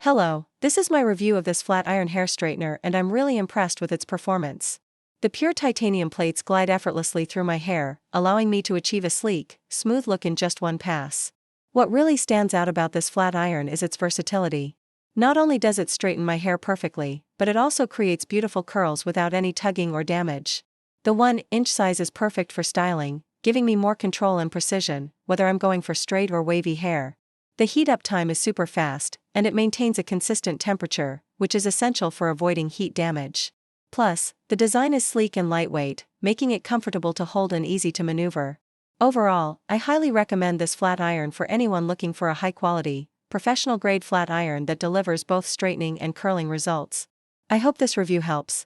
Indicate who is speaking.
Speaker 1: Hello, this is my review of this flat iron hair straightener and I'm really impressed with its performance. The pure titanium plates glide effortlessly through my hair, allowing me to achieve a sleek, smooth look in just one pass. What really stands out about this flat iron is its versatility. Not only does it straighten my hair perfectly, but it also creates beautiful curls without any tugging or damage. The 1-inch size is perfect for styling, giving me more control and precision, whether I'm going for straight or wavy hair. The heat up time is super fast, and it maintains a consistent temperature, which is essential for avoiding heat damage. Plus, the design is sleek and lightweight, making it comfortable to hold and easy to maneuver. Overall, I highly recommend this flat iron for anyone looking for a high-quality, professional-grade flat iron that delivers both straightening and curling results. I hope this review helps.